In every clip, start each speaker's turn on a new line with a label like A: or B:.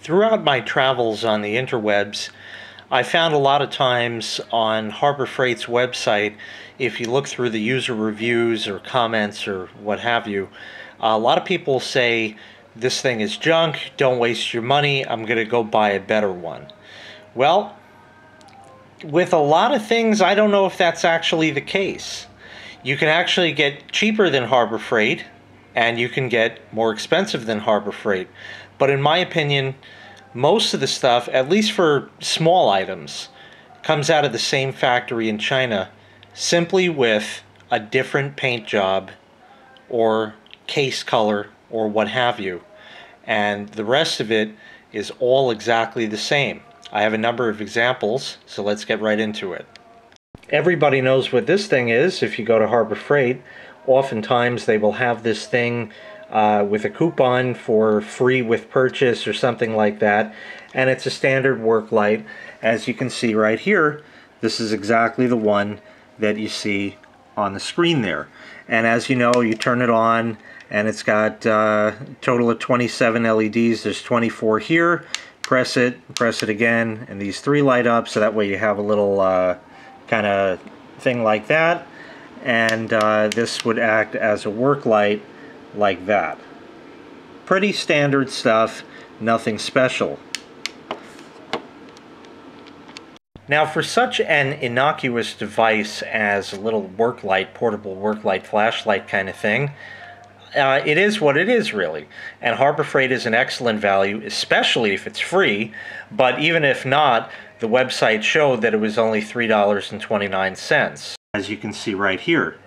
A: Throughout my travels on the interwebs, I found a lot of times on Harbor Freight's website, if you look through the user reviews or comments or what have you, a lot of people say, this thing is junk, don't waste your money, I'm going to go buy a better one. Well, with a lot of things, I don't know if that's actually the case. You can actually get cheaper than Harbor Freight, and you can get more expensive than Harbor Freight. But in my opinion, most of the stuff, at least for small items, comes out of the same factory in China, simply with a different paint job or case color or what have you. And the rest of it is all exactly the same. I have a number of examples, so let's get right into it. Everybody knows what this thing is. If you go to Harbor Freight, oftentimes they will have this thing with a coupon for free with purchase or something like that, and it's a standard work light. As you can see right here, this is exactly the one that you see on the screen there. And as you know, you turn it on and it's got a total of 27 LEDs. There's 24 here. Press it again, and these three light up, so that way you have a little kind of thing like that, and this would act as a work light like that. Pretty standard stuff, nothing special. Now, for such an innocuous device as a little work light, portable work light, flashlight kind of thing, it is what it is, really. And Harbor Freight is an excellent value, especially if it's free, but even if not, the website showed that it was only $3.29, as you can see right here.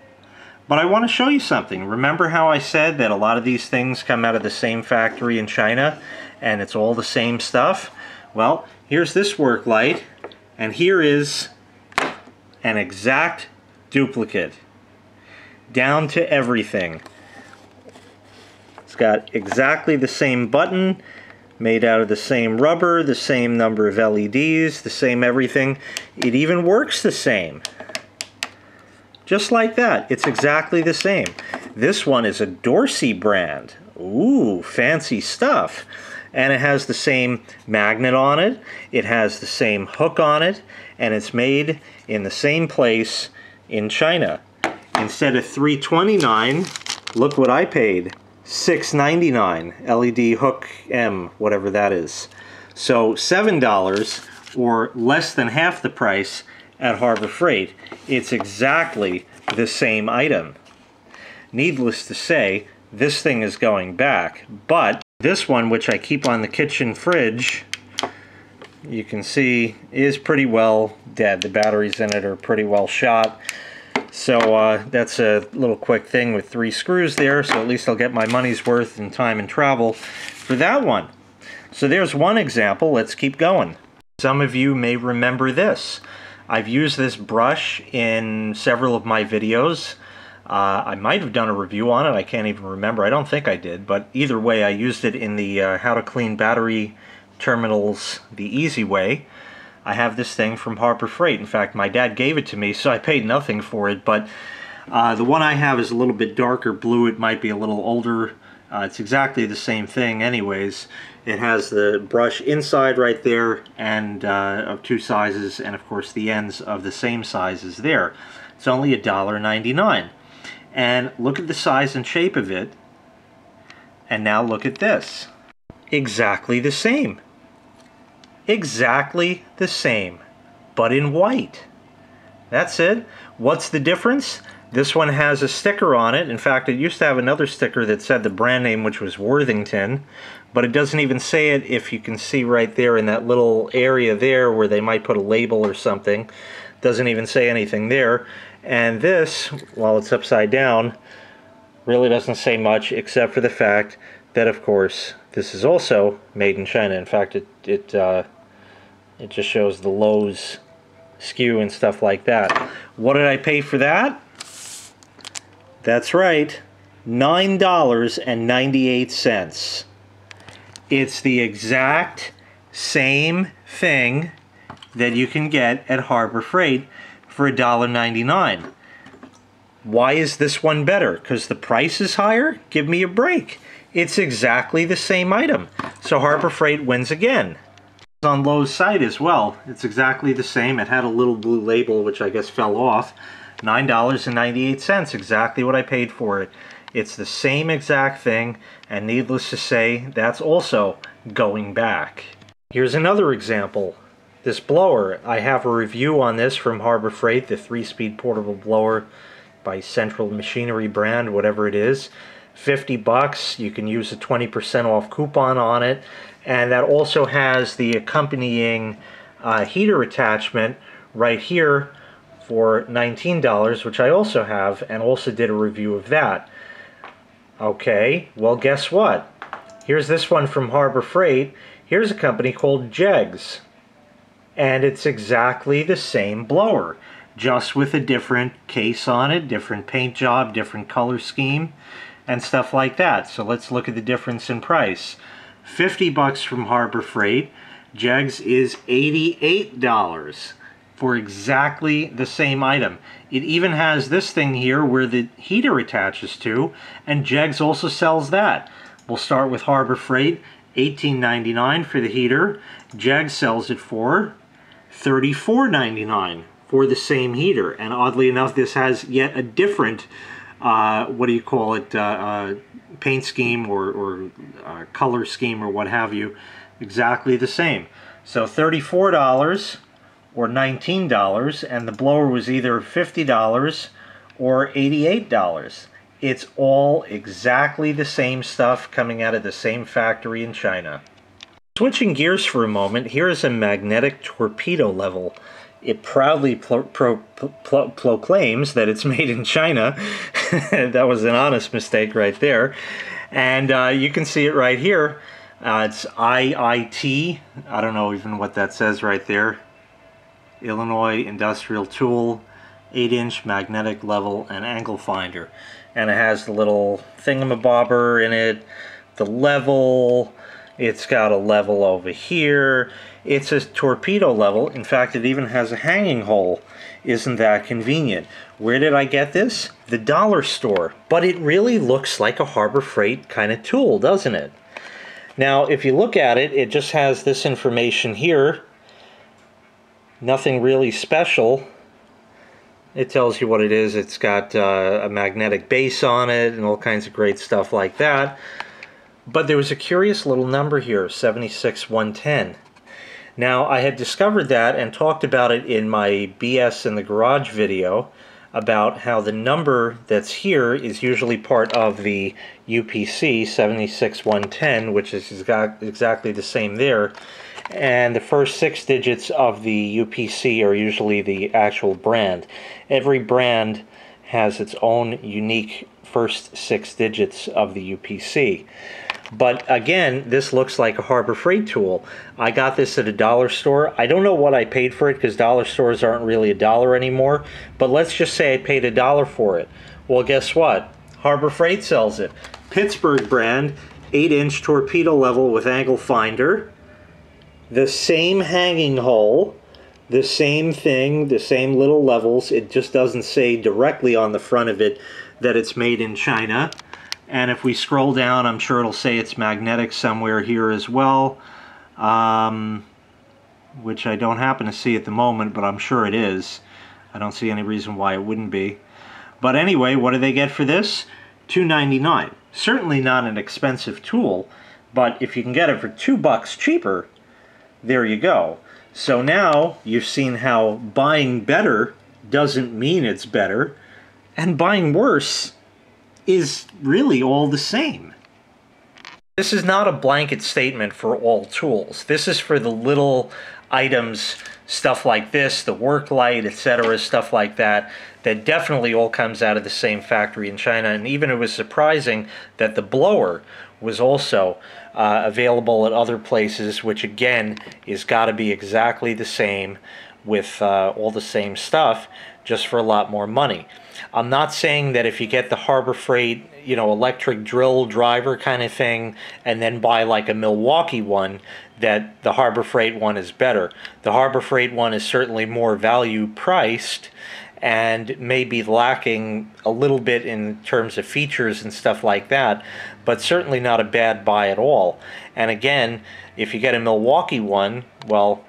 A: But I want to show you something. Remember how I said that a lot of these things come out of the same factory in China, and it's all the same stuff? Well, here's this work light, and here is an exact duplicate, down to everything. It's got exactly the same button, made out of the same rubber, the same number of LEDs, the same everything. It even works the same. Just like that. It's exactly the same. This one is a Dorsey brand. Ooh, fancy stuff. And it has the same magnet on it. It has the same hook on it. And it's made in the same place in China. Instead of $3.29, look what I paid. $6.99, LED hook M, whatever that is. So $7, or less than half the price at Harbor Freight. It's exactly the same item. Needless to say, this thing is going back, but this one, which I keep on the kitchen fridge, you can see is pretty well dead. The batteries in it are pretty well shot. So that's a little quick thing with 3 screws there, so at least I'll get my money's worth in time and travel for that one. So there's one example. Let's keep going. Some of you may remember this. I've used this brush in several of my videos. I might have done a review on it. I can't even remember. I don't think I did, but either way, I used it in the How to Clean Battery Terminals the Easy Way. I have this thing from Harbor Freight. In fact, my dad gave it to me, so I paid nothing for it, but the one I have is a little bit darker blue. It might be a little older. It's exactly the same thing anyways. It has the brush inside right there, and of 2 sizes, and of course the ends of the same sizes there. It's only $1.99. And look at the size and shape of it, and now look at this. Exactly the same. Exactly the same, but in white. That's it. What's the difference? This one has a sticker on it. In fact, it used to have another sticker that said the brand name, which was Worthington, but it doesn't even say it. If you can see right there in that little area there where they might put a label or something, doesn't even say anything there. And this, while it's upside down, really doesn't say much except for the fact that, of course, this is also made in China. In fact, it just shows the Lowe's SKU and stuff like that. What did I pay for that? That's right, $9.98. It's the exact same thing that you can get at Harbor Freight for $1.99. Why is this one better? Because the price is higher? Give me a break. It's exactly the same item. So Harbor Freight wins again. It's on Lowe's site as well. It's exactly the same. It had a little blue label, which I guess fell off. $9.98, exactly what I paid for it. It's the same exact thing, and needless to say, that's also going back. Here's another example. This blower, I have a review on this from Harbor Freight, the 3-speed portable blower by Central Machinery brand, whatever it is. 50 bucks. You can use a 20% off coupon on it, and that also has the accompanying heater attachment right here for $19, which I also have, and also did a review of that. Okay, well, guess what? Here's this one from Harbor Freight. Here's a company called Jegs, and it's exactly the same blower, just with a different case on it, different paint job, different color scheme, and stuff like that. So let's look at the difference in price. 50 bucks from Harbor Freight. Jegs is $88 for exactly the same item. It even has this thing here where the heater attaches to, and Jegs also sells that. We'll start with Harbor Freight, $18.99 for the heater. Jegs sells it for $34.99 for the same heater. And oddly enough, this has yet a different, what do you call it, paint scheme or color scheme or what have you. Exactly the same. So $34 or $19, and the blower was either $50 or $88. It's all exactly the same stuff coming out of the same factory in China. Switching gears for a moment, here is a magnetic Torpedo Level. It proudly proclaims that it's made in China. That was an honest mistake right there. And you can see it right here. It's IIT. I don't know even what that says right there. Illinois Industrial Tool, 8-inch magnetic level and angle finder. And it has the little thingamabobber in it, the level, it's got a level over here. It's a torpedo level. In fact, it even has a hanging hole. Isn't that convenient? Where did I get this? The dollar store. But it really looks like a Harbor Freight kind of tool, doesn't it? Now, if you look at it, it just has this information here. Nothing really special. It tells you what it is. It's got a magnetic base on it and all kinds of great stuff like that. But there was a curious little number here, 76110. Now, I had discovered that and talked about it in my BS in the Garage video about how the number that's here is usually part of the UPC 76110, which is exactly the same there. And the first 6 digits of the UPC are usually the actual brand. Every brand has its own unique first 6 digits of the UPC. But again, this looks like a Harbor Freight tool. I got this at a dollar store. I don't know what I paid for it because dollar stores aren't really $1 anymore. But let's just say I paid $1 for it. Well, guess what? Harbor Freight sells it. Pittsburgh brand, 8-inch torpedo level with angle finder. The same hanging hole, the same thing, the same little levels. It just doesn't say directly on the front of it that it's made in China. And if we scroll down, I'm sure it'll say it's magnetic somewhere here as well, which I don't happen to see at the moment, but I'm sure it is. I don't see any reason why it wouldn't be. But anyway, what do they get for this? $2.99. Certainly not an expensive tool, but if you can get it for $2 cheaper, there you go. So now you've seen how buying better doesn't mean it's better, and buying worse is really all the same. This is not a blanket statement for all tools. This is for the little items, stuff like this, the work light, etc., stuff like that, that definitely all comes out of the same factory in China. And even it was surprising that the blower was also available at other places, which again is got to be exactly the same with all the same stuff, just for a lot more money. I'm not saying that if you get the Harbor Freight, you know, electric drill driver kind of thing, and then buy like a Milwaukee one, that the Harbor Freight one is better. The Harbor Freight one is certainly more value priced, and may be lacking a little bit in terms of features and stuff like that, but certainly not a bad buy at all. And again, if you get a Milwaukee one, well,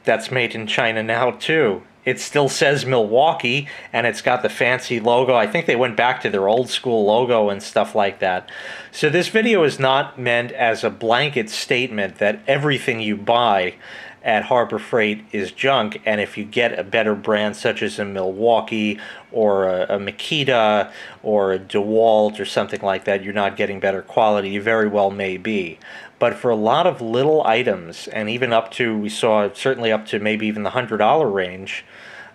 A: that's made in China now too. It still says Milwaukee, and it's got the fancy logo. I think they went back to their old school logo and stuff like that. So this video is not meant as a blanket statement that everything you buy at Harbor Freight is junk, and if you get a better brand such as a Milwaukee or a Makita or a DeWalt or something like that, you're not getting better quality. You very well may be. But for a lot of little items, and even up to, we saw certainly up to maybe even the $100 range,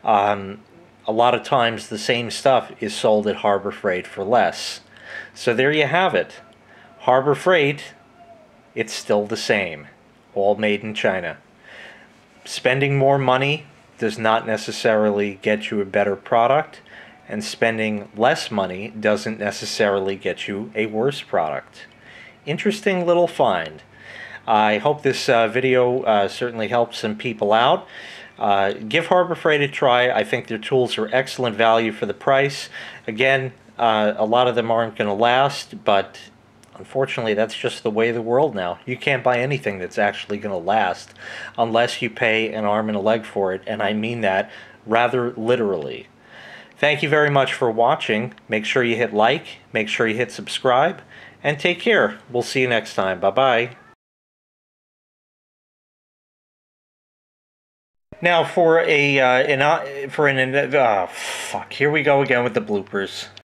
A: a lot of times the same stuff is sold at Harbor Freight for less. So there you have it. Harbor Freight, it's still the same. All made in China. Spending more money does not necessarily get you a better product, and spending less money doesn't necessarily get you a worse product. Interesting little find. I hope this video certainly helps some people out. Give Harbor Freight a try. I think their tools are excellent value for the price. Again, a lot of them aren't going to last, but unfortunately that's just the way of the world now. You can't buy anything that's actually going to last unless you pay an arm and a leg for it, and I mean that rather literally. Thank you very much for watching. Make sure you hit like, make sure you hit subscribe, and take care. We'll see you next time. Bye-bye. Now for a fuck, here we go again with the bloopers.